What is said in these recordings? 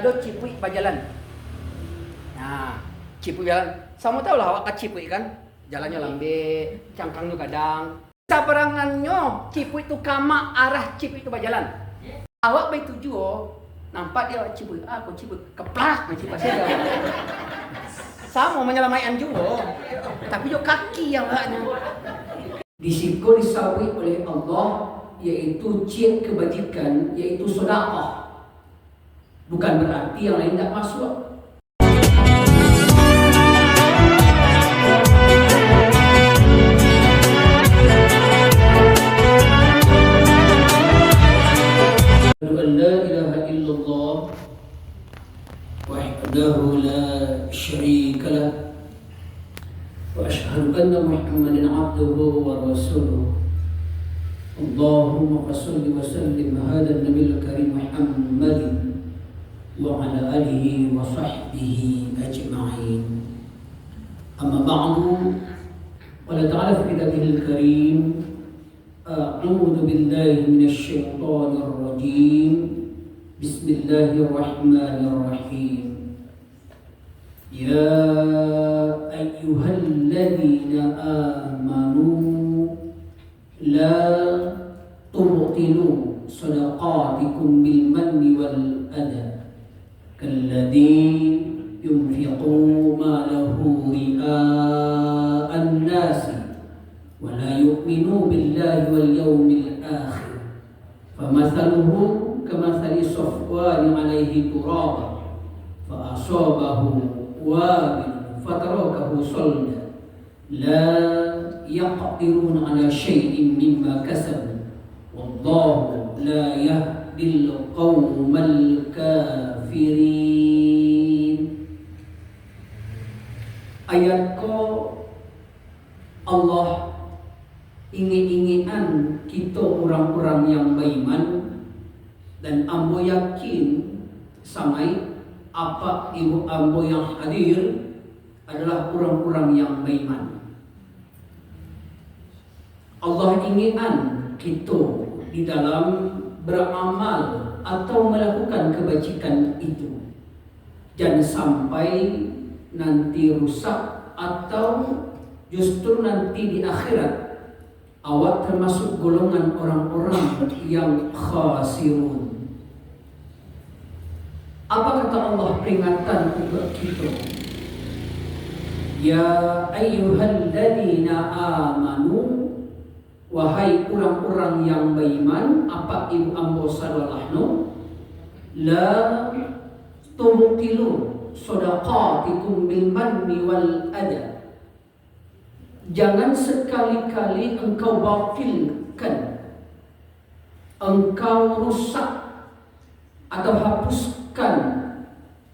Ada cipui berjalan. Nah, cipui jalan. Sama tahu lah awak cipui kan? Jalannya lambe, cangkangnya kadang. Sabarangannya cipui itu kama arah cipui itu berjalan. Awak baik tuju nampak dia cipui. Aku cipui keplak macam pasir. Sama menyelamaikan juga. Tapi juga kaki yang haknya. Disiko disawi oleh Allah yaitu ciri kebajikan, yaitu sedekah. Bukan berarti yang lain tidak masuk. La ilaha illallah wahdahu la syarika lah wa asyhadu anna Muhammadan abduhu wa rasuluh. Allahumma shalli wa sallim ala nabiyil karim Muhammadin wa ala alihi wa sahbihi ajma'in. Amma ba'du. Qala ta'ala fi kitabihil karim, a'udzu billahi minasy syaithanir rajim. Bismillahirrahmanirrahim. Ya ayyuhalladzina amanu la tubtilu sadaqatikum bil manni wal adha kalladzi yunfiqu malahu ria'an nasi wa la yu'minu billahi wal yawmil akhir famathaluhu kamathali safwan 'alayhi turaba fa asabahu wabil fatarakahu salda la yaqdiruna 'ala shay'in mimma kasabu wallahu la yahdil qaumal kafirin. Ayat ko Allah ingin-inginan kita orang-orang yang beriman dan ambo yakin samai apa ibu ambo yang hadir adalah orang-orang yang beriman. Allah inginan kita di dalam beramal atau melakukan kebajikan itu jangan sampai nanti rusak atau justru nanti di akhirat awak termasuk golongan orang-orang yang khasirun. Apa kata Allah peringatan untuk kita? Ya ayyuhalladzina amanu, wahai orang-orang yang beriman, apa ibu ambo sadalahno, la tubtilu sadaqatikum bil manni wal adha. Jangan sekali-kali engkau batilkan, engkau rusak atau hapuskan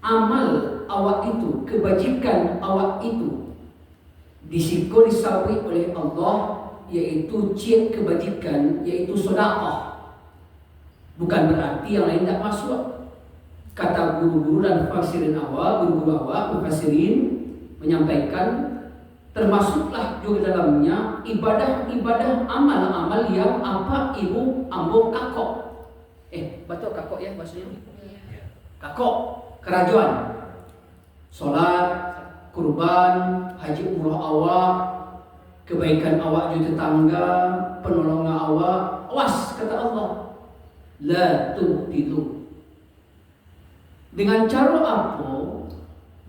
amal awak itu, kebajikan awak itu. Disiko disawi oleh Allah yaitu ciri kebajikan, yaitu sedekah. Bukan berarti yang lain tidak masuk. Kata guru-guru dan mufassirin awal, guru-guru awal mufassirin menyampaikan termasuklah juga dalamnya ibadah-ibadah amal-amal yang apa ibu ambo kakok. Betul kakok ya maksudnya? Kakok, kerajuan, sholat, kurban, haji umroh awak, kebaikan awak juga tetangga, penolongan awak. Awas kata Allah, la tubtilu. Dengan cara apa?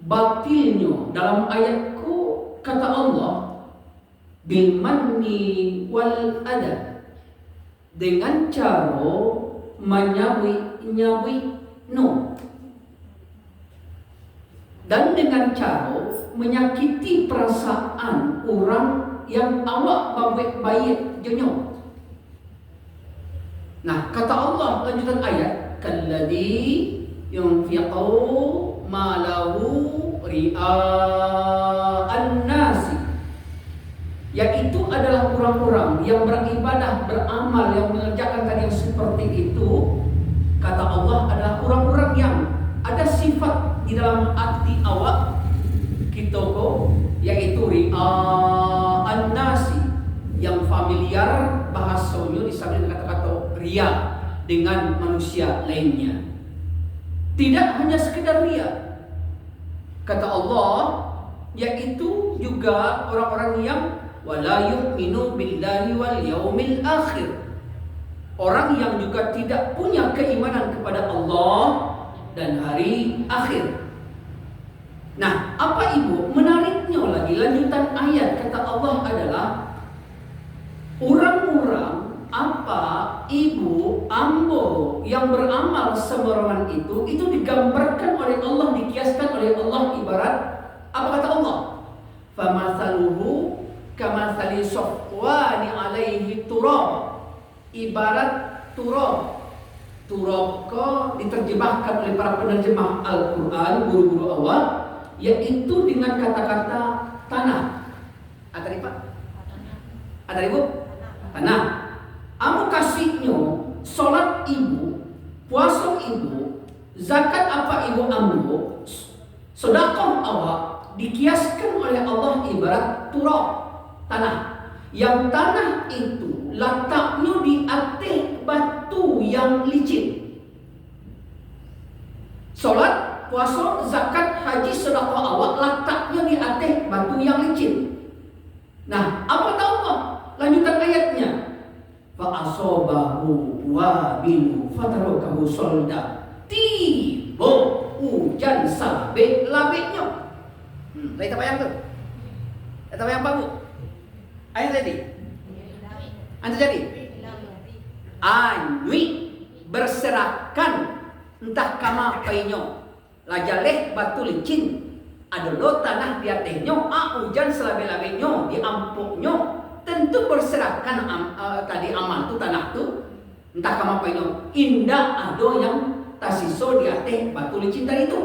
Batilnya dalam ayatku kata Allah bil manni wal adha, dengan cara menyawi no, dan dengan cara menyakiti perasaan orang yang awak baik jenyo. Nah, kata Allah lanjutan ayat, kalladzi yunfiqu malahu ria'an nasi, yaitu adalah orang-orang yang beribadah, beramal, yang mengerjakan tadi yang seperti itu. Kata Allah adalah orang-orang yang ada sifat di dalam hati awak kitoko, yaitu ria'an nasi, yang familiar bahasanya disebut dengan kata-kata ria dengan manusia lainnya. Tidak hanya sekedar ria. Kata Allah, yaitu juga orang-orang yang wala yu'minu billahi wal yaumil akhir. Orang yang juga tidak punya keimanan kepada Allah dan hari akhir. Nah, apa Ibu? Menariknya lagi lanjutan ayat kata Allah adalah orang-orang apa ibu, ambo yang beramal sembarangan itu digambarkan oleh Allah, dikiaskan oleh Allah ibarat apa kata Allah? Famathaluhu kamathali safwani alaihi turab. Ibarat turab. Turab diterjemahkan oleh para penerjemah Al-Quran, guru-guru awal, yaitu dengan kata-kata tanah. Ada Pak? Ada Ibu? Tanah. Amu kasihnya, sholat ibu, puasa ibu, zakat apa ibu ambo, sedekah awak dikiaskan oleh Allah ibarat turab, tanah. Yang tanah itu letaknya di atas batu yang licin. Sholat, puasa, zakat, haji, sedekah awak letaknya di atas batu yang licin. Nah, apa tahu Allah? Lanjutan ayatnya. Fa'asobahu wabilu fatarakahu solda. Tiba hujan labeknya. Lagi tak payang tu? Tak payang apa Bu? Ayat tadi? Anda jadi? Anui berserakan entah kama painyo. Lajaleh batu licin. Ada lo tanah di atasnya, hujan selabe-labenya, diampuknya. Tentu berserakan tadi amal tu tanah tu entah kama painyo. Indah ada yang tasiso di atas batu licin tadi itu.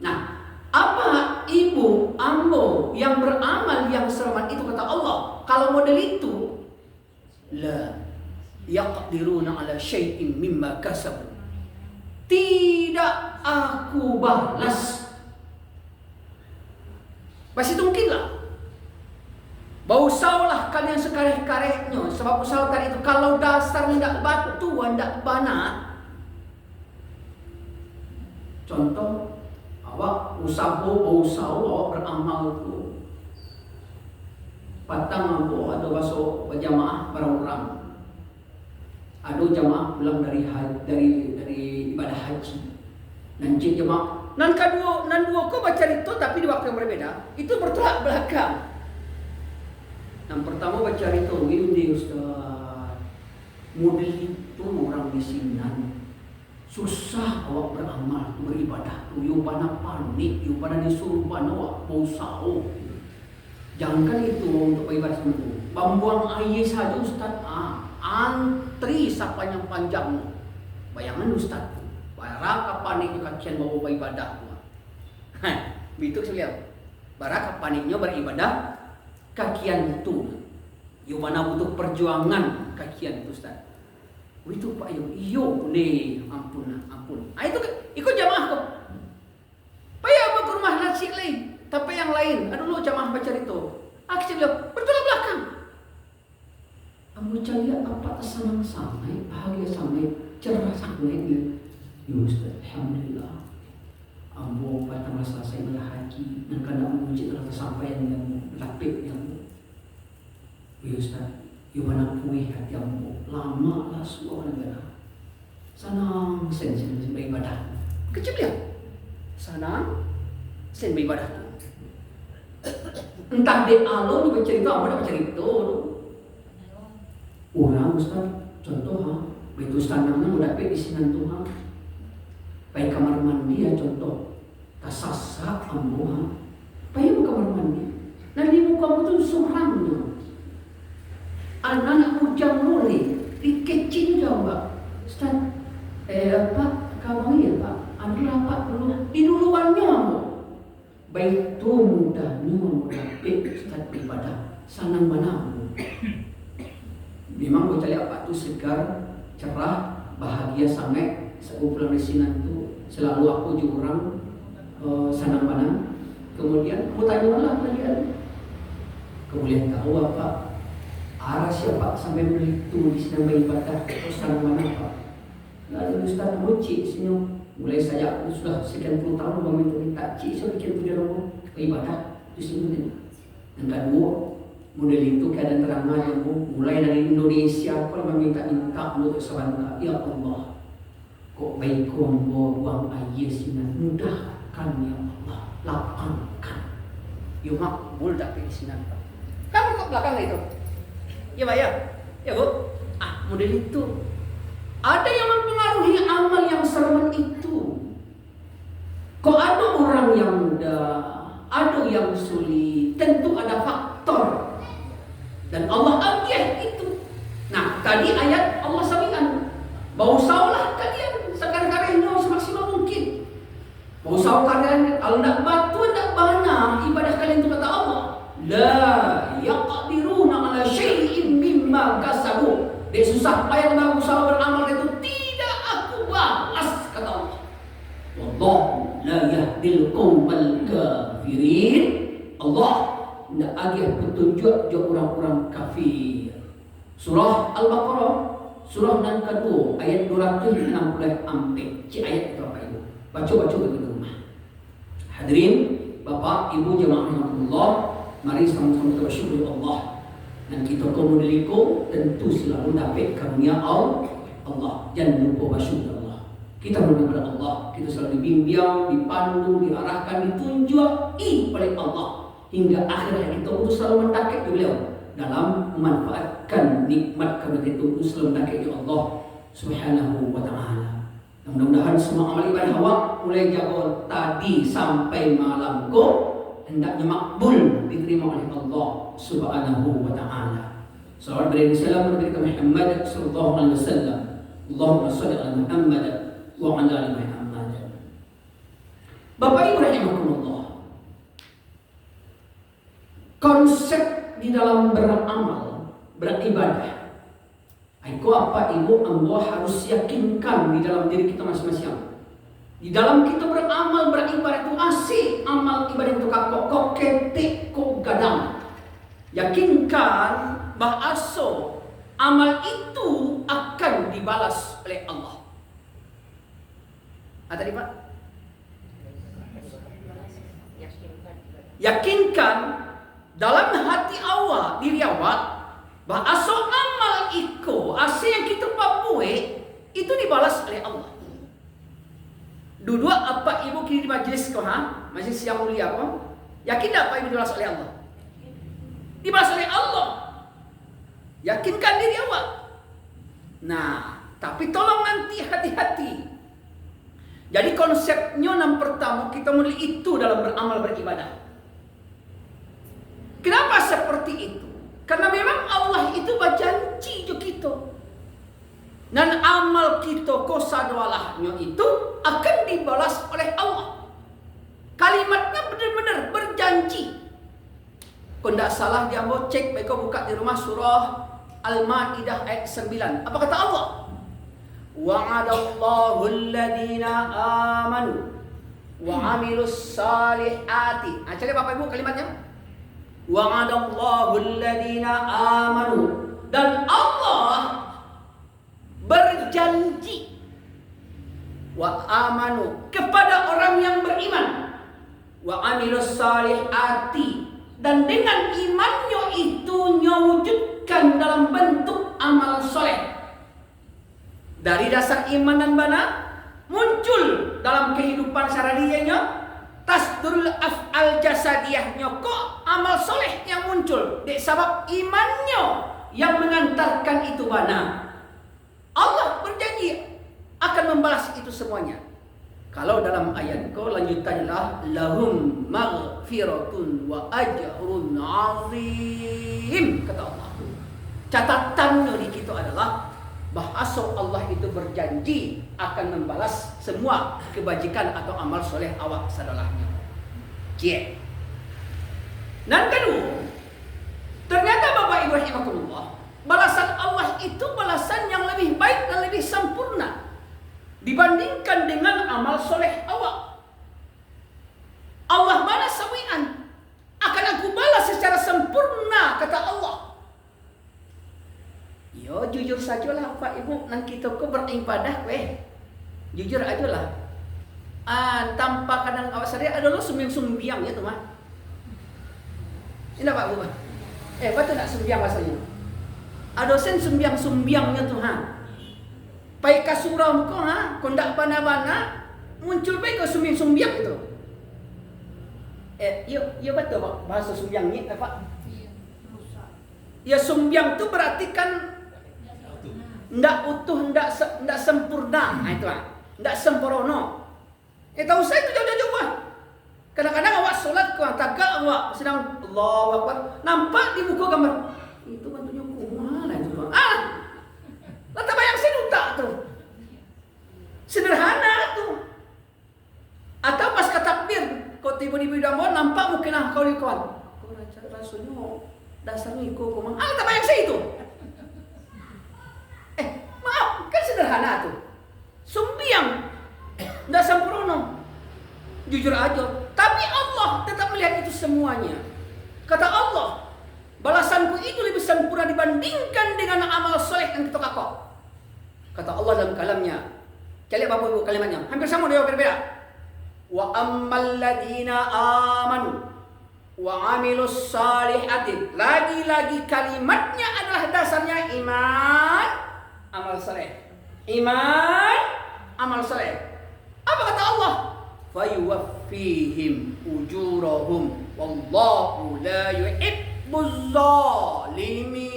Nah, apa ibu ambo yang beramal yang selamat itu kata Allah? Kalau model itu la yaqdiruna ala syai'in mimma kasabu. Tidak aku balas. Pasti mungkinlah. Bau saulah kalian sekareh-karehnya. Sebab usaha tadi itu kalau dasar ndak batu, ndak bana. Contoh, awak usaha awak beramal tu. Patang awak ada masuk berjamaah orang-orang. Ada jamaah pulang dari ibadah haji. Nanti jemaah nan dua kau baca itu tapi di waktu yang berbeda. Itu bertolak belakang. Yang pertama baca itu ini Ustaz. Model itu orang di sini susah awak beramal, beribadah. You pada panik, you pada disuruh awak mau sahur. Jangan itu untuk beribadah semua. Membuang air saja Ustaz. Antri sepanjang panjang. Bayangan Ustaz. Barak paniknya kakian bawa beribadah. Begitu sekalian. Barak paniknya beribadah. Kakian itu, yang mana butuh perjuangan kakian itu Ustaz. Itu Pak iyo nih, ampun. Itu ikut jamaah kok. Payah apa ke rumah nasi lain, tapi yang lain. Aduh lo jamaah baca itu. Akhirnya bilang bertolak belakang. Kamu cari apa senang sampai, bahagia sampai, cerah sampai dia. Ya Ustaz, alhamdulillah. Ambo pada masa saya haji dan karena memuji telah tersampaian yang lapik yang ya Ustaz, ya mana puih hati ambo lama lah semua negara senang sen beribadah kecil ya senang sen beribadah entah de alon bercerita apa bercerita orang Ustaz contoh begitu senangnya mendapat di sini Tuhan. Baik kamar mandi ya contoh. Tasasa ambo Baik kamar mandi. Nah di muka itu suram tu. Anak ujang nuli dikecil jauh Ustaz. Apa kamu ya Pak? Anu apa dulu di duluannya ambo. Baik tu mudahnya mendapat Ustaz ibadah. Sanang mana ambo. Memang aku cari apa tu segar, cerah, bahagia sangat. Sekumpulan resinan itu selalu aku jurang sanang panang. Kemudian aku tanya lah kalian. Kemudian tahu apa arah siapa sampai begitu di sini beribadah terus sanang panang Pak. Lalu Ustaz muci senyum. Mulai saya sudah sekian puluh tahun meminta cik saya bikin tujuan rumah ibadah di sini. Yang kedua, model itu keadaan terangan yang mulai dari Indonesia kalau meminta untuk sebentar. Ya Allah, kok baik buang air sini mudahkan ya Allah, lapangkan. Ya makbul tak di sini. Kamu kok belakang itu? Ya Pak ya, ya Bu. Model itu. Ada yang mempengaruhi amal yang seremon itu. Kok ada orang yang mudah, ada yang sulit, tentu ada faktor. Dan Allah agih itu. Nah, tadi ayat Allah sampaikan, bausaulah kalian sekarang-karangnya semaksimal mungkin. Bausau kalian, kalau tidak batu, tidak bana ibadah kalian itu kata Allah. La yaqdiruna ala syai'in mimma kasabu. Dia susah payah berusaha beramal itu tidak aku balas kata Allah. Wallahu la yahdil qaumal kafirin. Allah tidak agih petunjuk je orang-orang kafir. Surah Al-Baqarah surah yang kedua ayat 264. Cik ayat itu apa ibu? Baca-baca di rumah. Hadirin Bapak Ibu jemaah rahmatullah, mari sama-sama kita bersyukur Allah. Dan kita komunikasi tentu selalu dapat karunia Allah. Jangan lupa bersyukur Allah. Kita berdoa kepada Allah. Kita selalu dibimbing, dipandu, diarahkan, ditunjuki oleh Allah hingga akhirnya kita untuk selalu mendekati beliau dalam memanfaatkan nikmat karunia itu selalu mendekati Allah Subhanahu wa taala. Mudah-mudahan semua amal ibadah awak mulai jago tadi sampai malam hendaknya makbul diterima oleh Allah Subhanahu wa taala. Salawat beri salam kepada Muhammad sallallahu alaihi wasallam. Allahumma shalli ala Muhammad wa ala ali Muhammad. Bapak Ibu rahimakumullah. Konsep di dalam beramal, beribadah. Itu apa Ibu Allah harus yakinkan di dalam diri kita masing-masing. Di dalam kita beramal, beribadah itu asik. Amal ibadah itu kok ketik, kok gadang. Yakinkan bahasa amal itu akan dibalas oleh Allah. Tadi Pak? Yakinkan dalam hati awak, diri awak, bahasa amal itu, asik yang kita buat itu dibalas oleh Allah. Dua apa ibu kini di majlis kau majlis yang mulia kau, yakin tak apa ibu dibalas oleh Allah? Dibalas oleh Allah. Yakinkan diri awak. Nah, tapi tolong nanti hati-hati. Jadi konsepnya yang pertama kita mulai itu dalam beramal beribadah. Kenapa seperti itu? Karena memang Allah itu berjanji juga kita. Dan amal kita kosadwalahnya itu akan dibalas oleh Allah. Kalimatnya benar-benar berjanji. Kalau tidak salah dia mau cek, mereka buka di rumah surah Al-Ma'idah ayat 9. Apa kata Allah? Wa'adallahu alladhina amanu wa amilus salihati. Cari Bapak Ibu kalimatnya. Wa'adallahu alladhina amanu. Dan Allah berjanji wa amanu kepada orang yang beriman wa amilus salihati, dan dengan imannya itu nyawujudkan dalam bentuk amal soleh. Dari dasar iman dan bana muncul dalam kehidupan sehari-harinya tasdurul af'al jasadiyahnya, kok amal soleh yang muncul dek sebab imannya yang mengantarkan itu bana. Allah berjanji akan membalas itu semuanya. Kalau dalam ayat kau lanjutanlah lahum maghfiratun wa ajrun azim kata Allah. Catatannya di situ adalah bahasa Allah itu berjanji akan membalas semua kebajikan atau amal soleh awak sadalahnya. Cie. Dan kedua, ternyata Bapak Ibu rahimakumullah, balasan Allah itu balasan yang lebih baik dan lebih sempurna dibandingkan dengan amal soleh awak. Allah balas sawian, akan aku balas secara sempurna kata Allah. Yo jujur sajalah Pak Ibu, nang kita ko beribadah weh. Jujur aja lah. tanpa kadang awak sadar adalah sumbiang-sumbiang ya tuh mah. Ini Pak Bu. Betul nak sumbiang bahasanya. Ada sen sumbiang-sumbiangnya tuh Pai kasurau ko kondak bana-bana muncul pai ke sumbiang-sumbiang itu. Iya betul Pak bahasa sumbiangnya Pak. Ya sumbiang itu berarti kan ndak utuh, ndak sempurna. Itu ndak sempurna. Tahu saya itu jauh-jauh Pak. Kadang-kadang awak sholat kau takal awak sedang Allahu Akbar, nampak di muka gambar. Itu bantunya kumana itu Pak. Lah tak bayang seduta tuh. Sederhana tuh. Atau pas takbir, kau tiba-tiba udah nampak mungkin kau di kawan. Kau rasanya dasarnya kau kumang. Tak bayang saya itu. Maaf, kan sederhana tuh. Sumbiang. Nggak sempurna. Jujur aja. Tapi Allah tetap melihat itu semuanya. Kata Allah, balasanku itu lebih sempurna dibandingkan dengan amal soleh yang kita kakak. Kata Allah dalam kalamnya. Cari Bapak Ibu kalimatnya. Hampir sama dia berbeda. Wa ammal ladina amanu wa amilus salihati. Lagi-lagi kalimatnya adalah dasarnya iman, amal soleh. Iman, amal soleh. Apa kata Allah? Fayuwaffihim ujurahum wallahu la yuhibbuz zalimin.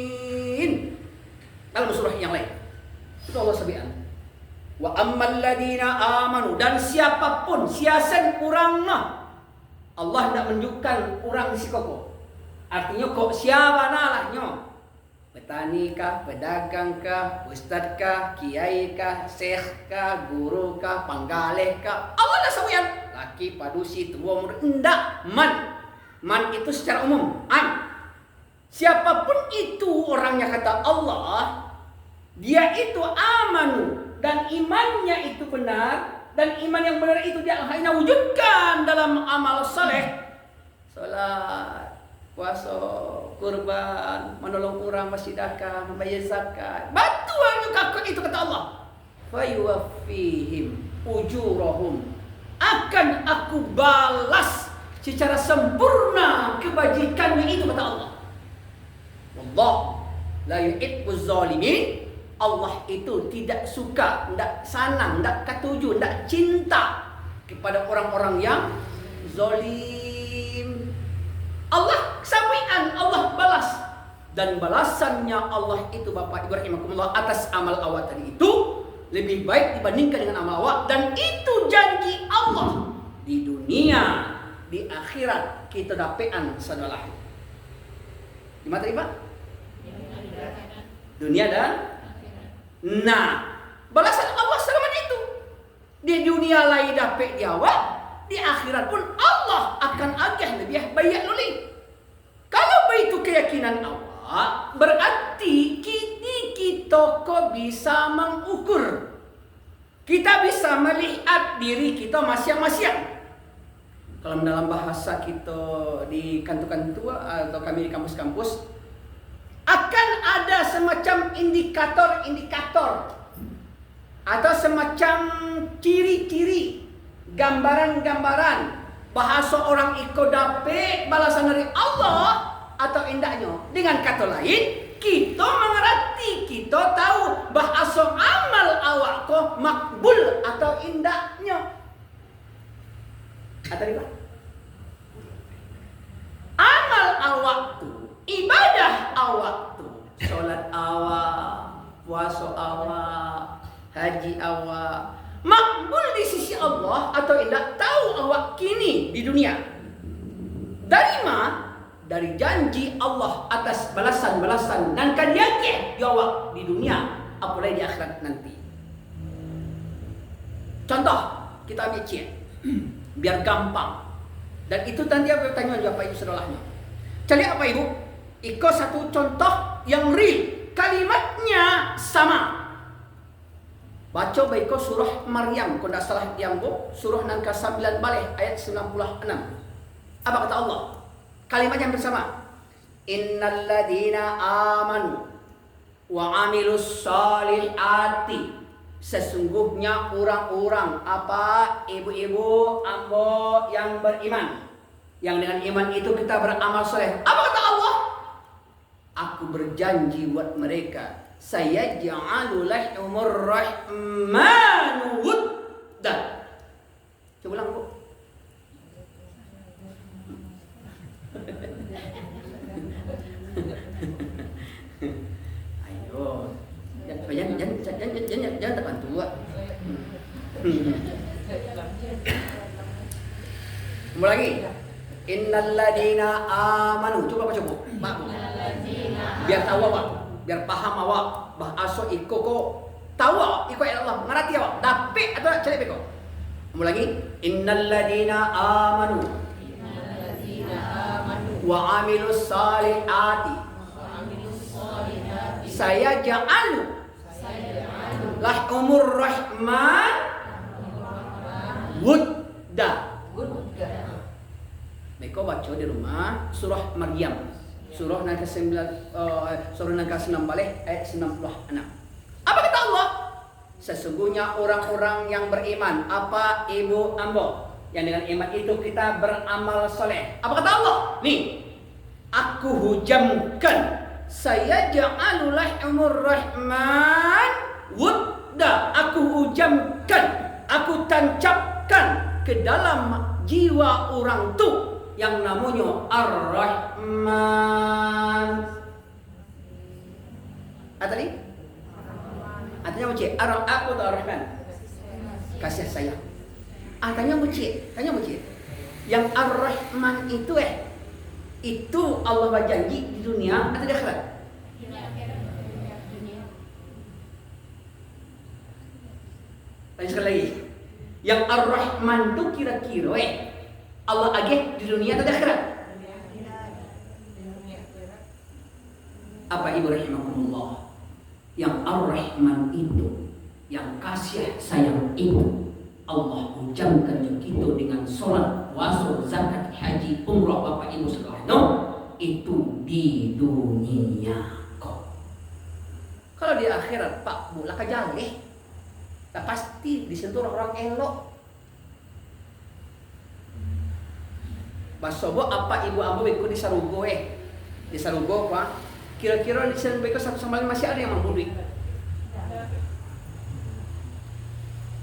Dalam surah yang lain itu Allah sebutkan wa ammal ladina amanu, dan siapapun siasan kurangna Allah tidak menunjukkan kurang si koko. Artinya kok siapa nalahnya? Petani kah, pedagang kah, ustad kah, kiai kah, syekh kah, guru kah, panggaleh kah? Allah dah sebutkan laki, padusi, tua, muda. Enggak, man itu secara umum. Siapapun itu orangnya kata Allah, dia itu amanu dan imannya itu benar, dan iman yang benar itu dia hanya wujudkan dalam amal saleh, salat, puasa, kurban, menolong orang, bersedekah, membayar zakat. Bantuan kakak itu kata Allah. Fayuwaffihim ujurahum. Akan aku balas secara sempurna kebajikannya itu kata Allah. Wallah la yuhibbuz zalimin. Allah itu tidak suka, tidak senang, tidak ketujuh, tidak cinta kepada orang-orang yang zalim. Allah sampaikan, Allah balas, dan balasannya Allah itu Bapak Ibu rahimakumullah atas amal awak tadi itu lebih baik dibandingkan dengan amal awak, dan itu janji Allah di dunia, di akhirat kita dapatkan sadalah. Gimana tadi Pak? Dunia dan balasan Allah selama itu di dunia lain dapat di awak, di akhirat pun Allah akan agih lebih baik luli. Kalau begitu keyakinan awak, berarti kita kok bisa mengukur. Kita bisa melihat diri kita masing-masing. Kalau dalam bahasa kita di kantor-kantor atau kami di kampus-kampus, akan ada semacam indikator-indikator atau semacam ciri-ciri, gambaran-gambaran bahasa orang ikut dapat balasan dari Allah atau indahnya. Dengan kata lain, kita mengerti, kita tahu bahasa amal awak ko makbul atau indahnya. Atau apa? Amal awak tu, ibadah awak tu, solat awak, puasa awak, haji awak, makbul di sisi Allah atau tidak tahu awak kini di dunia. Dari mana? Dari janji Allah atas balasan-balasan dan kadiake awak di dunia, apalagi di akhirat nanti. Contoh, kita ambil cek biar gampang. Dan itu tadi aku bertanya juga Pak Ibu saudaranya. Cari apa Ibu? Ikut satu contoh yang real, kalimatnya sama. Baca baik surah Maryam, kalau tidak salah yang surah nangka 9 balik ayat 96. Apa kata Allah? Kalimat yang bersama. Innal ladina amanu wa amilus salihati. Sesungguhnya orang-orang apa ibu-ibu ambo yang beriman, yang dengan iman itu kita beramal soleh. Apa kata Allah? Aku berjanji buat mereka, saya ja'alu lahumur rahmanu wudda. Coba ulang, Bu. Ayo, jangan tekan tua. Mulai lagi. Innalladzina amanu. Coba baca, Bu. Biar tahu awak, biar paham awak bahasa iko ko tahu awak iko Allah ngerti awak dapat atau cari beko. Mulai lagi. Innalladzina amanu wa amilus salihati saya ja'alu lahumur rahman wudda. Mereka baca di rumah surah Maryam, surah yang ke-9, surah yang ke-6 ayat 96. Apa kata Allah? Sesungguhnya orang-orang yang beriman, apa ibu ambo, yang dengan iman itu kita beramal soleh. Apa kata Allah? Nih, aku hujamkan, saya ja'alu lahumur rahman wudda. Aku hujamkan, aku tancapkan ke dalam jiwa orang tu yang namanya Ar-Rahman. Tadi? Artinya macam aku atau Ar-Rahman? Kasih sayang. Tanya macam. Yang Ar-Rahman itu Allah berjanji di dunia atau di akhirat? Tanya sekali lagi. Yang Ar-Rahman itu kira-kira Allah agih di dunia atau di akhirat? Apa ibu rahimakumullah? Yang Ar-Rahman itu, yang kasih sayang itu, Allah ucapkan kita dengan sholat, puasa, zakat, haji, umrah, bapak ibu sekalian. Itu di dunia kok. Kalau di akhirat Pak Bu laka jaleh, pasti disentuh orang elok. Basobo apa ibu ambo ikut di sarugo di sarugo Pak. Kira-kira di sana mereka satu sama lain masih ada yang mampu duit.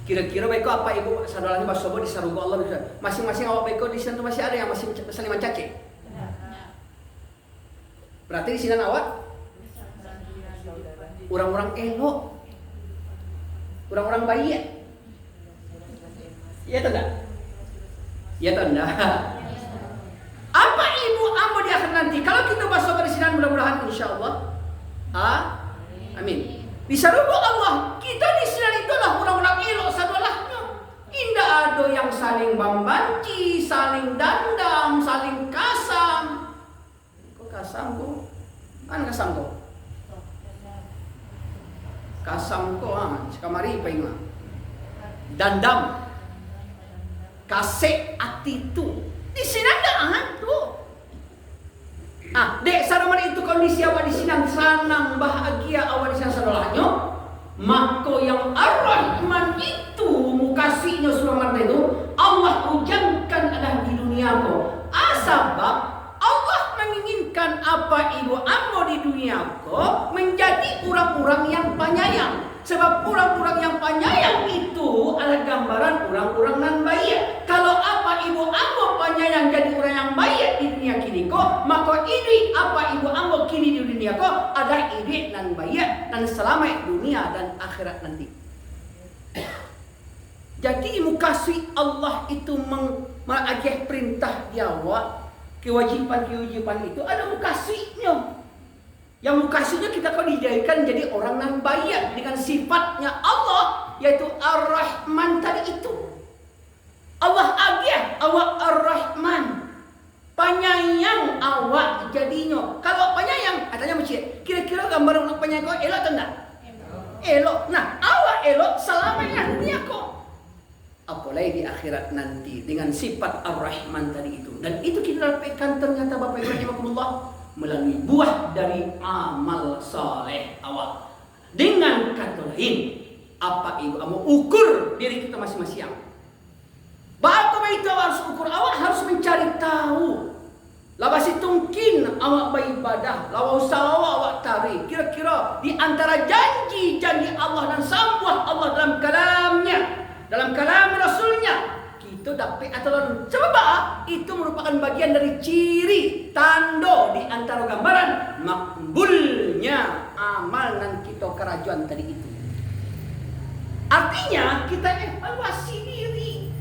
Kira-kira mereka apa ibu saudaranya basobo di sarugo Allah masing-masing awak mereka di sana masih ada yang masih saling mencaci. Berarti di sini awak orang-orang elok, orang-orang baik. Iya atau enggak? Iya atau enggak? Apa ibu ambo di akhir nanti? Kalau kita masuk ke sini mudah-mudahan insya Allah. Amin. Di sarugo Allah, kita di sini itulah orang-orang elok sadolahnya. Indah ada yang saling membanci, saling dandam, saling kasam. Kok kasam kok? Kan kasam kok? Kasam kok kamari pengen. Dandam. Kasih attitude. Di sini ada hantu. Dek saraman itu kondisi awak di sini senang bahagia awak di sana sadolahnya. Maka yang Ar-Rahman itu mukasihnya suraman itu Allah ujankan adalah di dunia ko. Sebab Allah menginginkan apa ibu ambo di dunia ko menjadi orang-orang yang penyayang. Sebab orang-orang yang penyayang itu adalah gambaran orang-orang nan baik. Kalau apa ibu ambo penyayang jadi orang yang baik di dunia kini ko, maka ini apa ibu ambo kini di dunia ko adalah ide nan baik dan selamat dunia dan akhirat nanti. Jadi kasih Allah itu mengagih perintah dia awak, kewajiban-kewajiban itu ada mukasihnya. Yang mukasihnya kita kau dijadikan jadi orang yang baik dengan sifatnya Allah, yaitu Ar-Rahman tadi itu. Allah agih awak Ar-Rahman, penyayang awak jadinya. Kalau penyayang, katanya macam kira-kira gambar orang penyayang kau elok atau enggak? Elok. Nah, awak elok selamanya dunia kau. Apalagi di akhirat nanti dengan sifat Ar-Rahman tadi itu. Dan itu kita dapatkan ternyata Bapak Ibu rahimakumullah melalui buah dari amal saleh awak. Dengan kata lain, Apa itu? Mau ukur diri kita masing-masing. Bapak itu harus ukur, awak harus mencari tahu. Lawas itu mungkin awak beribadah, lawas awak tarik. Kira-kira di antara janji-janji Allah dan sambuah Allah dalam kalamnya, dalam kalam Rasulnya, kita dapat atau coba itu merupakan bagian dari ciri tanda di antara gambaran makbulnya amal dan kita kerajuan tadi itu. Artinya kita evaluasi diri.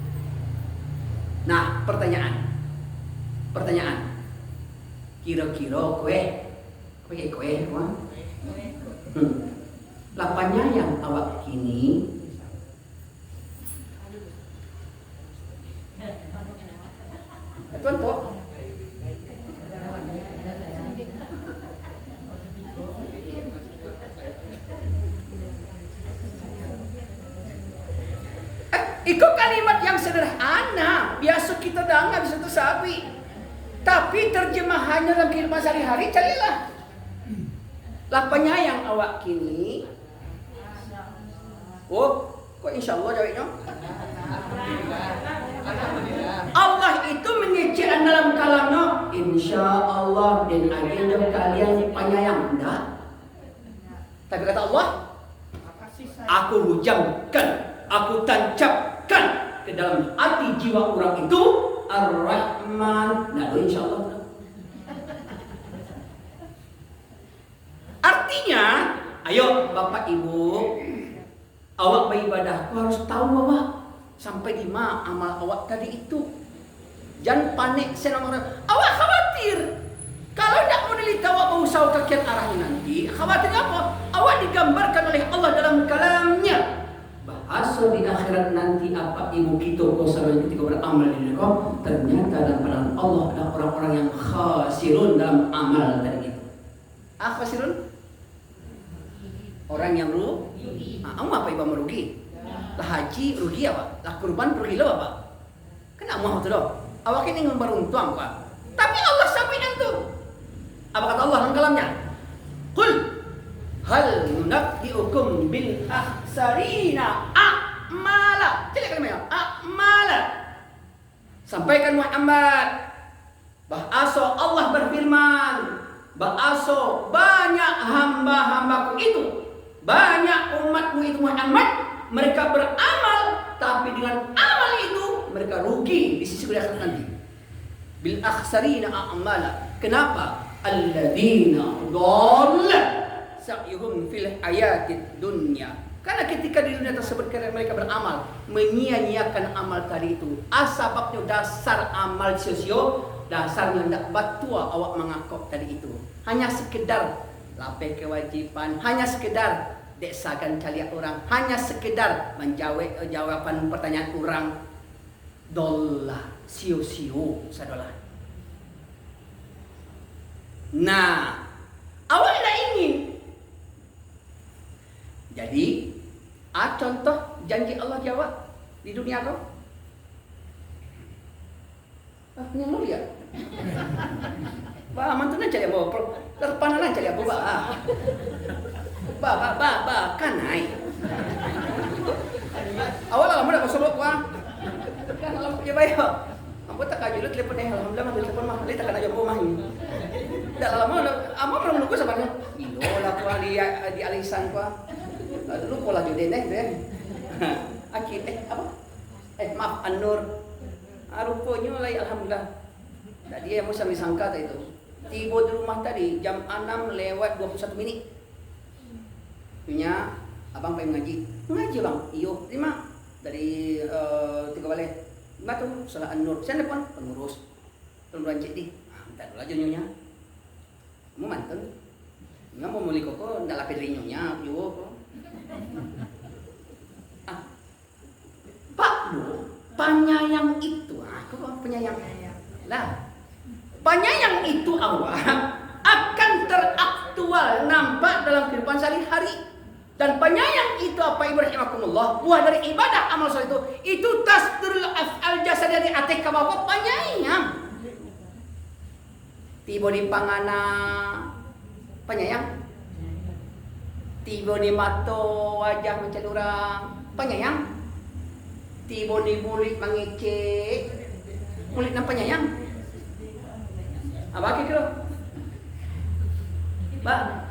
Nah, pertanyaan. Kira-kira kowe lapanya yang awak kini tuan toh itu kalimat yang sederhana, biasa kita dengar, bisa tersabi. Tapi terjemahannya dalam kehidupan sehari-hari, carilah. Lapanya yang awak kini. Oh, kok insya Allah jawabnya? Allah itu mengejekkan dalam kalamnya, insya Allah dan agenda kalian penyayang. Enggak. Tapi kata Allah, aku hujamkan, aku tancapkan ke dalam hati jiwa orang itu Ar-Rahman. Nah, insyaallah. Artinya, ayo Bapak Ibu, awak beribadah, aku harus tahu awak sampai di mana amal awak tadi itu. Jangan panik senang orang. Awak khawatir. Kalau tidak meneliti awak berusaha kakian arahnya nanti, khawatir apa? Awak digambarkan oleh Allah dalam kalamnya. Bahasa di akhirat nanti apa ibu kita kosaran ketika beramal di dunia, ternyata dalam pandangan Allah adalah orang-orang yang khasirun dalam amal tadi itu. Khasirun? Orang yang rugi. Apa ibu merugi? Lah haji rugi apa? Lah kurban rugi lo apa? Kenapa mau tu doh? Awak ini beruntung apa? Tapi Allah sampaikan tu. Apa kata Allah dalam kalamnya? Qul hal nunabbi'ukum bil akhsarina a'mala. Cek kalimatnya, a'mala. Sampaikan Muhammad. Bahasa Allah berfirman, bahasa banyak hamba-hambaku itu, banyak umatmu itu Muhammad, mereka beramal tapi dengan amal itu mereka rugi di sisi akhirat nanti. Bil akhsarina a'mala. Kenapa? Alladzina dhalla sa'yuhum fil hayatid dunya. Karena ketika di dunia tersebut mereka beramal, menyia-nyiakan amal tadi itu. Asbabnya dasar amal sosio, dasarnya ndak batua awak mengakop tadi itu. Hanya sekedar lapeh kewajiban, hanya sekedar deksakan kalian orang, hanya sekedar menjawab jawaban pertanyaan orang. Dollah, sio-sio sadolah. Nah, awak tidak ingin. Jadi, contoh janji Allah jawab di dunia kau. Ini lu lihat. Bah, mantunya cari apa? Terpanalan cari apa? Kanai. Awal lama dah masuk gua. Kan lama ya bayo. Ambo tak kaju telepon alhamdulillah mah telepon mah. Li tak kana jawab mah. Dah lama amo belum nunggu sabarnya. Ilo lah gua di alisan gua. Dulu pola jude deh. Akhir apa? Maaf An-Nur. Rupanya lah alhamdulillah. Tadi yang mau saya sangka itu. Tiba di rumah tadi jam 6 lewat 21 menit. Punya abang pengen ngaji. Ngaji bang? Iyo, terima. Dari 3 balik. Gimana tuh? Salah An-Nur. Saya telepon pengurus. Pengurus cik di. Entar dulu aja nyonya. Kamu mantan? Nggak mau mulai koko, enggak lapis dari nyonya. Juga. Pak Bu, penyayang itu. Aku penyayang. Lah. Penyayang itu awak akan teraktual nampak dalam kehidupan sehari-hari. Dan penyayang itu apa ibrahimahumullah buah dari ibadah amal soleh itu tasdirul af'al jasad dari atik kabawa penyayang. Tiba di pangana penyayang. Tiba di mata wajah macam orang penyayang. Tiba di mulut mengecek. Mulut nampak penyayang. Apa kira? Ba.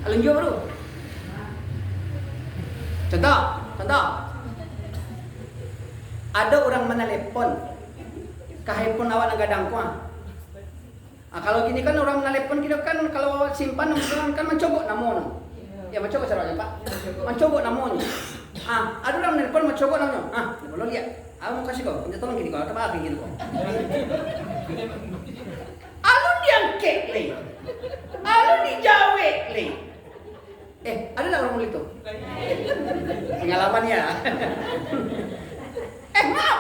Alun jauh baru. Contoh. Ada orang menelepon. Ke handphone awak nak gadang kuah. Kalau gini kan orang menelepon kita kan kalau simpan nombor kan mencogok namanya. Ya mencogok caranya Pak. Mencogok namanya. Ada orang menelepon mencogok namanya. Kalau lihat, mau kasih kau, minta tolong gini kau, apa gini kau. Alun diangkat le. Alun dijawab le. Ada tak orang itu? Pengalamannya. Maaf.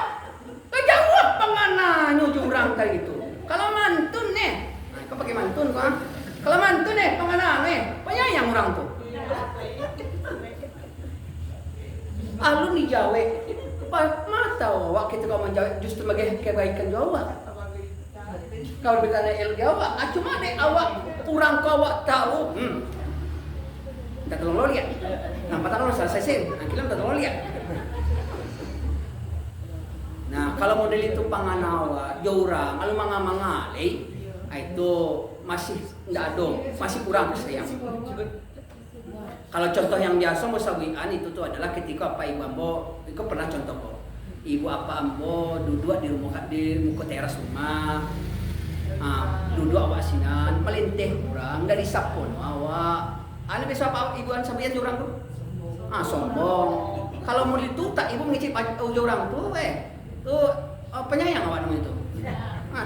Kau jawab pengananya jurang tadi itu. Kalau mantun kau pakai mantun kau. Kalau mantun penganan penyayang orang tuh. Alun dijawab. Mata awak kita kau menjawab justru sebagai kebaikan jawab. Kalau bertanya jawab, cuma awak kurang kau awak tahu. Tak tolong lo lihat. Nampak tak lo selesai sih. Kita tak tolong lihat. Nah, kalau model itu panganawa, jorang, kalau manga-mangale, itu masih tidak ada, masih kurang sayang. Kalau contoh yang biasa musawian itu tuh adalah ketika apa ibu ambo, itu pernah contoh kok. Ibu apa ambo duduk di muka teras rumah, duduk awak sinan, melinteh orang dari sapon awak. Ane bisa apa ibu an sabian jorang tuh? Sombong. Kalau model itu tak ibu mengicip jorang tuh, tuh penyayang awak namanya itu.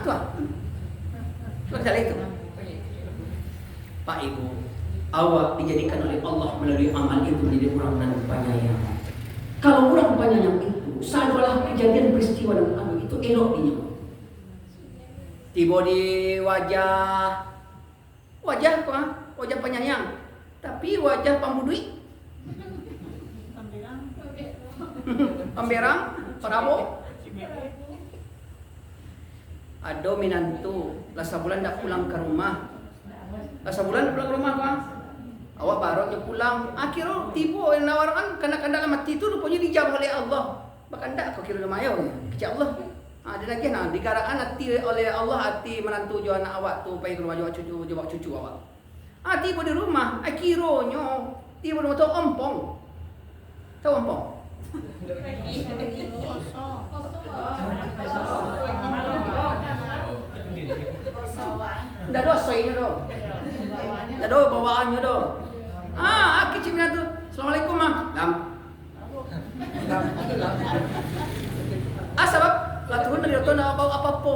Tuh. Kerja itu. Pak Ibu, awak dijadikan oleh Allah melalui amal itu menjadi orang yang penyayang. Kalau orang penyayang itu, sajalah kejadian peristiwa dan amal itu elok dinyawa. Tiba di wajah penyayang, tapi wajah pambudui. Pemberang, perabo. Ada minantu, lasa bulan tak pulang ke rumah. Lasa bulan pulang ke rumah kan? Awak baru pulang. Akhirnya tiba yang nawarkan kena-kena mati itu rupanya dijawab oleh Allah. Bahkan tak kau kira nama ayah. Kecik Allah. Ada lagi dikaraan hati oleh Allah hati menantu jo anak awak tu pergi ke rumah jawab cucu awak. Tiba di rumah. Akhirnya tiba di rumah tu ompong. Tahu ompong? Dah dosa ini dong. Dah dosa bawaannya dong. Kecil tu. Assalamualaikum Lam. Sebab lah turun dari auto nak bawa apa-apa.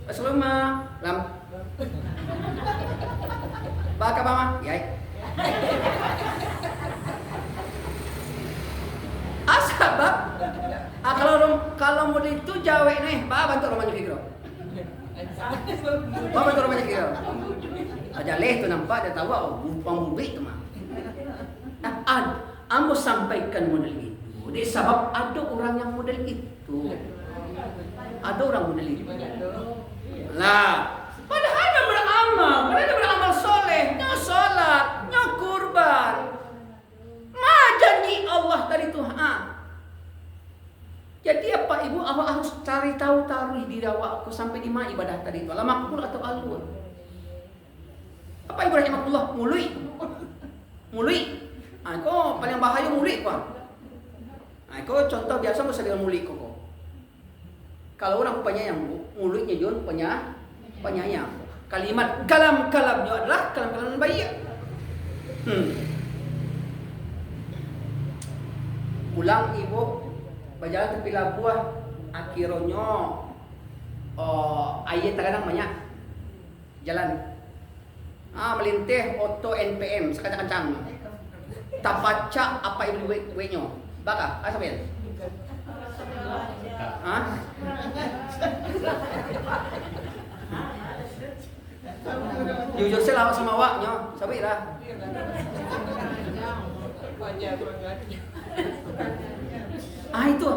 Assalamualaikum Lam. Baka mama, yai. Sebab kalau model itu Jawa nih, bantu rumahnya Fikro. Bantu rumahnya Fikro. Aja leh tu nampak dia tahu pembubik tu mah. Ambo sampaikan model itu. Dia sebab ada orang yang model itu. Ada orang model itu. Lah, padahal dia beramal soleh, nya salat, nya kurban. Janji Allah tadi Tuhan. Jadi apa ibu awak harus cari tahu tarikh diri awak sampai di mana ibadah tadi itu. Ala makbul atau alur. Apa ibu rahimahullah? Mului. Kau paling bahaya mului kau. Kau contoh biasa mesti dengan mului kau. Kalau orang penyayang mulutnya John penyayang. Kalimat kalam-kalamnya adalah kalam-kalam baik. Pulang ibu berjalan tepi labuah, akhirnya ayat terkadang banyak jalan melintih auto NPM sekacang-kacang tak baca apa ibu nya baka apa ya jujur saya lawak sama awaknya sabi lah. Itu.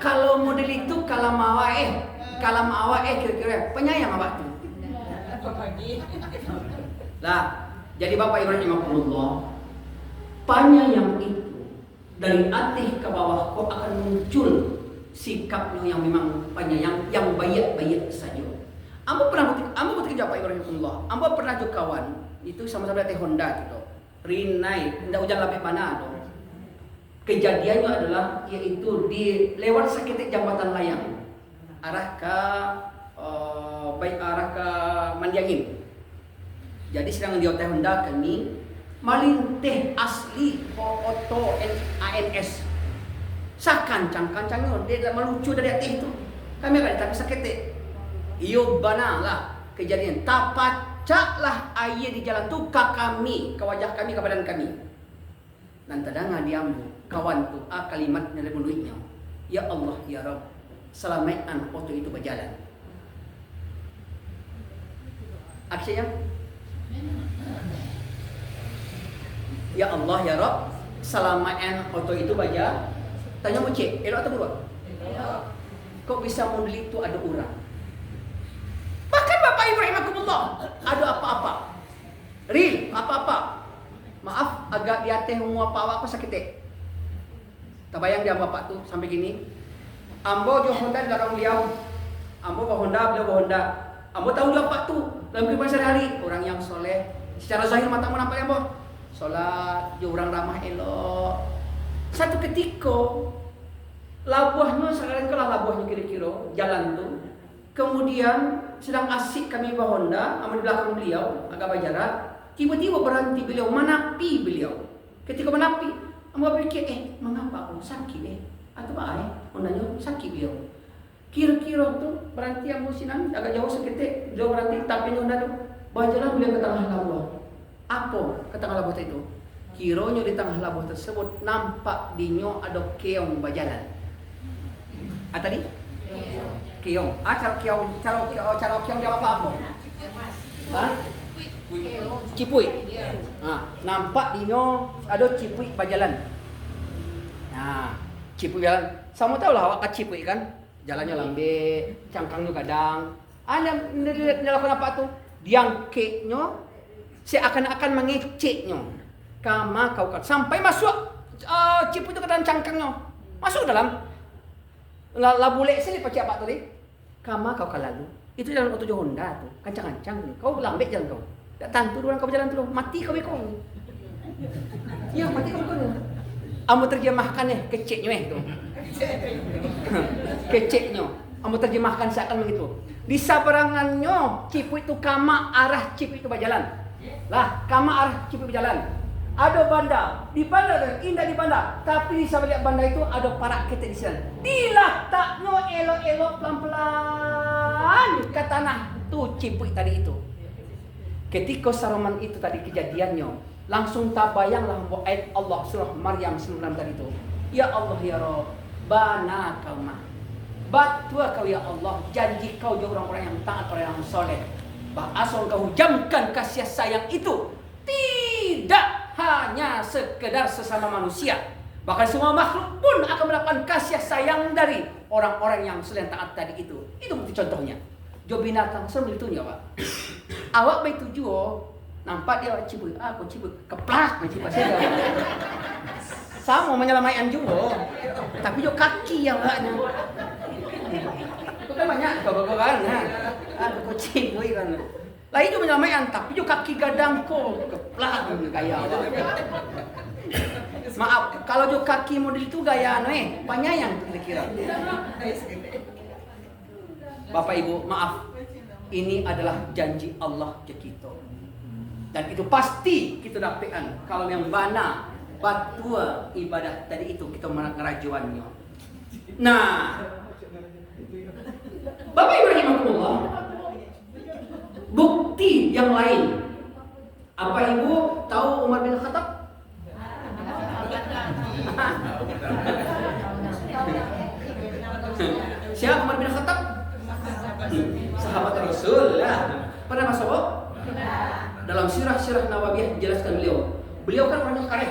Kalau model itu kalam awak kira-kira penyayang awak tuh. Lah, Jadi Bapak Ibu rahimakumullah, penyayang itu dari atas ke bawah kok akan muncul sikapnya yang memang penyayang, yang baik-baik saja. Ambo pernah bukti Bapak Ibu rahimakumullah. Ambo pernah juga kawan itu sama-sama di Honda gitu. Rinai, ndak hujan lapis mana tuh. Kejadiannya adalah yaitu di lewat sekitik jambatan layang arah ke arah ke Mandiangin. Jadi sedang di hotel Honda kami malinteh asli auto ANS. Kancang-kancangnya dia melucu dari atas itu. Kami akan tapi seketik. Iyo bana lah kejadian. Tapacaklah air di jalan tu ke kami, ke wajah kami, ke badan kami. Nanti dah diambil kawan tu kalimat dari mulutnya. Ya Allah ya Rabb, selamatkan auto itu berjalan. Aksinya, ya Allah ya Rabb, selamatkan auto itu berjalan. Tanya Mucik, elok atau buruk? Kok bisa model itu ada orang? Bahkan Bapak Ibu rahimakumullah, ada apa-apa. Real, apa-apa. Maaf, agak di atas apa-apa sakit. Terbayang dia bapak tu sampai gini. Ambo jo Honda di belakang beliau. Ambo bawa Honda, beliau bawa Honda. Ambo tahu dia bapak tu dalam kehidupan sehari-hari. Orang yang soleh. Secara zahir matamu nampak Ambo. Solat, jo orang ramah elok. Satu ketika labuahnya sekarang kelah labuahnya kira-kira jalan tu. Kemudian sedang asik kami bawa Honda, ambo di belakang beliau agak berjarak. Tiba-tiba berhenti beliau, menapi beliau. Ketika menapi, ambo pikir, mengapa aku sakit atau apa Hondanya sakit beliau. Kira-kira tu berhenti ambo sinan agak jauh seketik, jauh berhenti tapi Honda tu berjalan beliau ke tengah labuah. Apa ke tengah labuah itu? Kiranya di tengah labuah tersebut nampak dinyo ada keong berjalan. Tadi? Keong. Cara keong dia apa? Cipui. Nampak dinyo ada cipui berjalan. Cipui jalan. Sama tahu lah awak cipui kan? Jalannya lambe, cangkangnya kadang. Dia lakukan apa tu? Diangkeknya seakan-akan mengeceknya. Kama kau kan sampai masuk cipui itu ke dalam cangkangnya. Masuk dalam labulek sini pakai apa tadi? Kama kau kalalu. Itu jalan auto Honda tu. Kancang-kancang ni. Kau lambe jalan kau. Tak tantu orang kau berjalan tu. Mati kau bekong. Ya, mati kau bekong. Ambo terjemahkan keceknya tu. Keceknya. Ambo terjemahkan seakan begitu. Di saberangannya cipui itu kama arah cipui itu berjalan. Lah, kama arah cipui berjalan. Ada banda, di banda indah di banda, tapi di sebalik banda itu ada parak ketek di sana. Diletaknya elok-elok pelan-pelan ke tanah tu cipui tadi itu. Ketika Saroman itu tadi kejadiannya, langsung tabayanglah ayat Allah surah Maryam 9 tadi itu. Ya Allah ya Rabb, bana kau mah. Batua kau ya Allah, janji kau jauh orang-orang yang taat, orang yang soleh. Asal kau hujamkan kasih sayang itu tidak hanya sekedar sesama manusia, bahkan semua makhluk pun akan mendapatkan kasih sayang dari orang-orang yang selain taat tadi itu. Itu bukti contohnya. Jo binatang semua itu ya Pak. Awak baik tujuh, nampak dia cibul, aku cibul keplak macam saya. Sama menyelamatkan juga, tapi jo kaki yang banyak. Itu kan banyak kau kan, aku cibul kan. Lah itu menyelamatkan, tapi juga kaki gadang kok keplak gaya awak. Maaf, kalau juga kaki model itu gaya penyayang kira-kira. Bapak Ibu, maaf. Ini adalah janji Allah ke kita. Dan itu pasti kita dapatkan kalau yang bana batua ibadah tadi itu kita ngerajuannya. Nah, Bapak Ibu rahimakumullah, bukti yang lain. Apa Ibu tahu Umar bin Khattab? Siapa Umar bin Khattab? Sahabat Rasul lah. Pernah masuk? Dalam sirah-sirah Nawawiyah dijelaskan beliau kan orangnya kareh,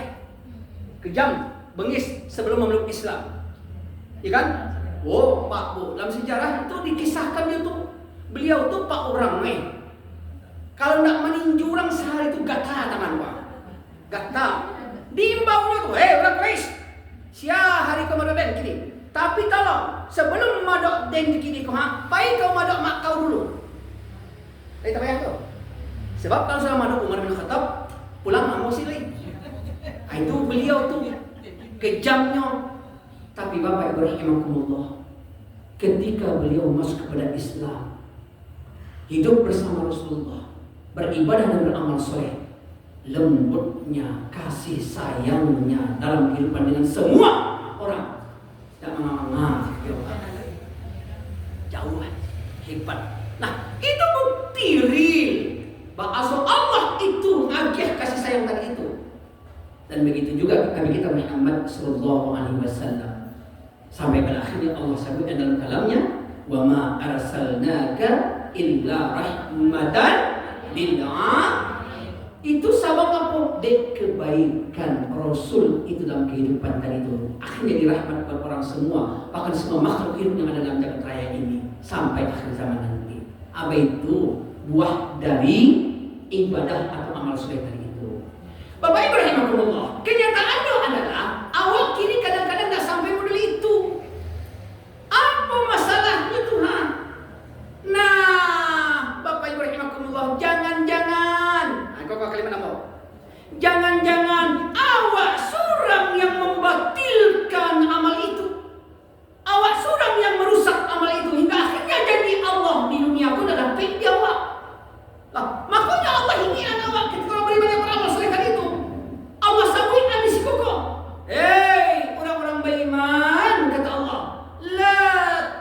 kejam, bengis sebelum memeluk Islam. Ya kan? Oh, Pak Bu, dalam sejarah itu dikisahkan beliau tuh Pak orang Kalau ndak meninju orang sehari itu gatal tangan gua. Gatal. Diimbaunya tuh, orang Quraisy. Sia hari kau madok den kini. Tapi tolong sebelum madok den kini kau pai kau madok mak kau dulu. Kita bayang tuh. Sebab kalau sudah madok Umar bin Khattab pulang emosi lagi. Itu beliau tuh kejamnya. Tapi Bapak Ibu rahimakumullah, ketika beliau masuk kepada Islam, hidup bersama Rasulullah, beribadah dan beramal soleh, lembutnya, kasih sayangnya dalam kehidupan dengan semua orang, tidak menganga, jauh hebat. Nah, itu bukti real bahwa Allah itu ngagih kasih sayang tadi itu. Dan begitu juga Nabi kita Muhammad sallallahu alaihi wasallam. Sampai pada akhirnya Allah sebutkan dalam kalamnya, wa ma arsalnaka illa rahmatan lil alamin. Itu sabab apa? Dek kebaikan Rasul itu dalam kehidupan tadi itu akhirnya jadi rahmat buat orang semua, bahkan semua makhluk hidup yang ada dalam jagat raya ini sampai akhir zaman nanti. Apa itu? Buah dari ibadah atau amal soleh tadi itu. Bapak Ibu rahimakumullah, kenyataannya adalah awal kini kadang-kadang nggak sampai model itu. Apa masalahnya Tuhan? Nah, Bapak Ibu rahimakumullah, jangan-jangan, kau kalimat apa? Jangan-jangan awak surang yang membatalkan amal itu. Awak surang yang merusak amal itu hingga akhirnya jadi Allah di dunia pun ada di awak. Lah, makanya Allah ingin awak ketika beribadah beramal soleh itu. Allah sabui ambisi koko. Hei, orang-orang beriman, kata Allah, la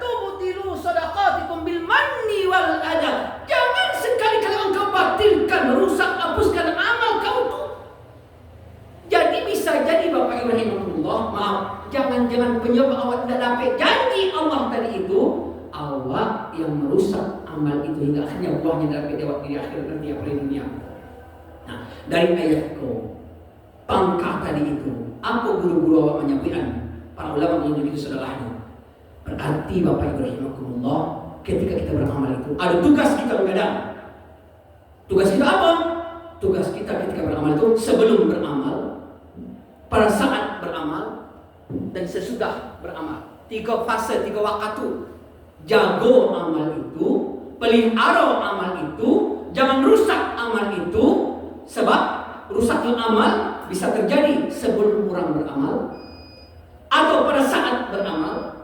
tubtilu sadaqatikum bil manni wal adha. Jangan sekali-kali engkau batilkan, rusak, hapuskan amal kau itu. Jadi bisa jadi Bapak Ibu rahimahullah, maaf, jangan-jangan penyebab awak tidak dapat janji Allah tadi itu, awak yang merusak amal itu hingga akhirnya buahnya dapat di akhir nanti apa di dunia. Nah, dari ayat kau pangkah tadi itu, apa guru-guru awak menyampaikan? Para ulama menunjuk itu sedalahnya. Berarti Bapak Ibu rahimakumullah, ketika kita beramal itu ada tugas kita begadang. Tugas kita apa? Tugas kita ketika beramal itu sebelum beramal, pada saat beramal, dan sesudah beramal. 3 fase, 3 waktu. Jago amal itu, pelihara amal itu, jangan rusak amal itu, sebab rusaknya amal bisa terjadi sebelum orang beramal, atau pada saat beramal,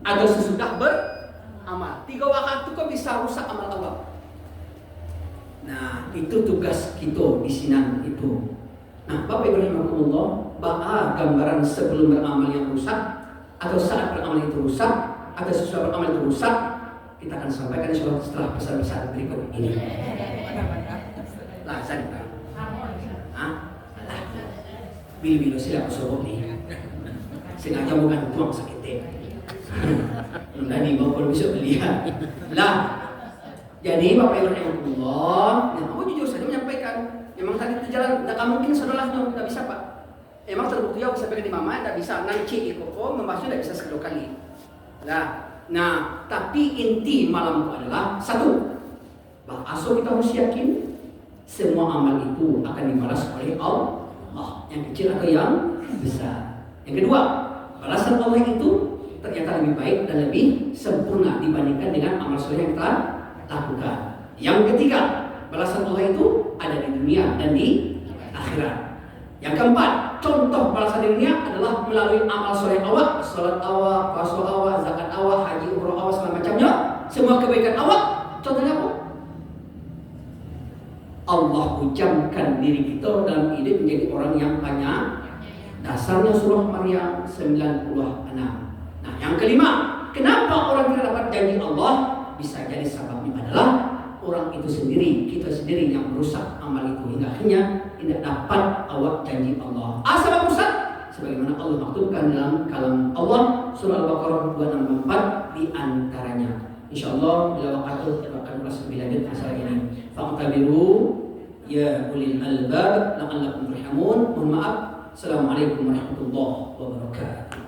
atau sesudah beramal. 3 waktu kok bisa rusak amal Allah. Nah, itu tugas kita di sini itu. Nah, Bapak Ibu rahimakumullah, bahwa gambaran sebelum beramal yang rusak, atau saat beramal itu rusak, atau sesudah beramal itu rusak, kita akan sampaikan insyaallah setelah pesan-pesan berikut ini. Lah, saya Bila sila ko suruh ni sengaja bukan tuang sakit Nani mau kalau bisa melihat lah. Jadi Bapak Ibu rahimakumullah, aku jujur saja menyampaikan, memang tadi itu jalan tidak mungkin saudaranya, tidak bisa Pak. Memang terbukti aku sampaikan di mama tidak bisa nanti ikut membahasnya tidak bisa sekali kali. Nah, tapi inti malam itu adalah satu, bahwa kita harus yakin semua amal itu akan dibalas oleh Allah, yang kecil atau yang besar. Yang kedua, balasan Allah itu ternyata lebih baik dan lebih sempurna dibandingkan dengan amal soleh yang kita lakukan. Yang ketiga, balasan Allah itu ada di dunia dan di akhirat. Yang keempat, contoh balasan di dunia adalah melalui amal soleh awak, salat awak, puasa awak, zakat awak, haji, umrah awak, segala macamnya, semua kebaikan awak. Contohnya apa? Allah ucapkan diri kita dalam hidup menjadi orang yang banyak. Dasarnya surah Maryam 96. Nah, yang kelima, kenapa orang tidak dapat janji Allah? Bisa jadi sebabnya adalah orang itu sendiri, kita sendiri yang merusak amal itu hingga akhirnya tidak dapat awak janji Allah. Sebab rusak sebagaimana Allah maktubkan dalam kalam Allah surah Al-Baqarah 264 di antaranya. Insyaallah bila waktu kita akan ulas lebih lanjut masalah ini. Fa'tabiru ya ulil albab la'allakum turhamun. Mohon maaf. Assalamualaikum warahmatullahi wabarakatuh.